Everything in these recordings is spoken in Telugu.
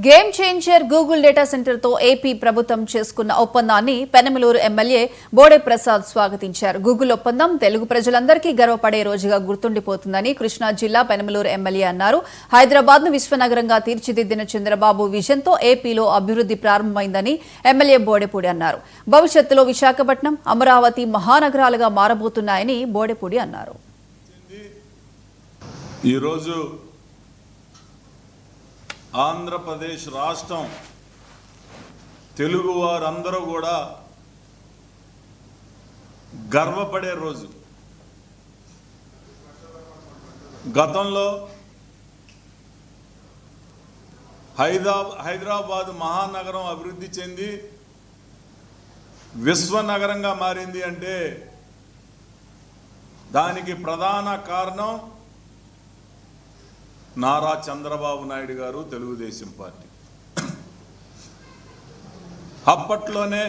Game changer Google data centre తో ఏపీ ప్రభుత్వం చేసుకున్న ఒప్పందాన్ని పెనమలూరు ఎమ్మెల్యే బోడే ప్రసాద్ స్వాగతించారు. గూగుల్ ఒప్పందం తెలుగు ప్రజలందరికీ గర్వపడే రోజుగా గుర్తుండిపోతుందని కృష్ణా జిల్లా పెనమలూరు ఎమ్మెల్యే అన్నారు. హైదరాబాద్ ను విశ్వనగరంగా తీర్చిదిద్దిన చంద్రబాబు విజన్ తో ఏపీలో అభివృద్ధి ప్రారంభమైందని ఎమ్మెల్యే బోడెపూడి అన్నారు. భవిష్యత్తులో విశాఖపట్నం, అమరావతి మహానగరాలుగా మారబోతున్నాయని బోడెపూడి అన్నారు. ఆంధ్రప్రదేశ్ రాష్ట్రం తెలుగు వారందరూ కూడా గర్వపడే రోజు. గతంలో హైదరాబాద్ మహానగరం అభివృద్ధి చెంది విశ్వనగరంగా మారింది అంటే దానికి ప్రధాన కారణం నారా చంద్రబాబు నాయుడు గారు, తెలుగుదేశం పార్టీ. అప్పట్లోనే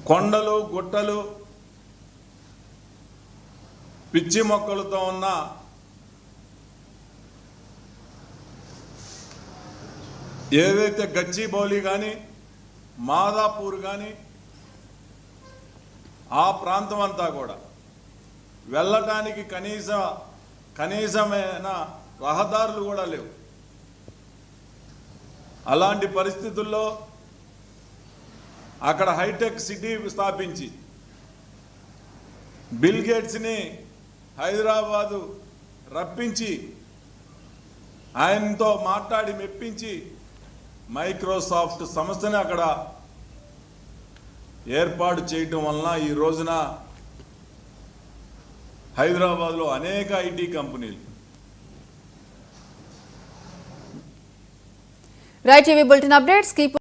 కొండలు గుట్టలు పిచ్చి మొక్కలతో ఉన్న ఏదైతే గచ్చిబౌలి కానీ మాదాపూర్ కానీ ఆ ప్రాంతం అంతా కూడా వెళ్ళటానికి కనీసమైన రహదారులు కూడా లేవు. అలాంటి పరిస్థితుల్లో అక్కడ హైటెక్ సిటీ స్థాపించి బిల్ గేట్స్ని హైదరాబాదు రప్పించి ఆయనతో మాట్లాడి మెప్పించి మైక్రోసాఫ్ట్ సంస్థని అక్కడ ఏర్పాటు చేయటం వలన ఈ రోజున హైదరాబాద్లో అనేక ఐటీ కంపెనీలు. Right TV bulletin updates.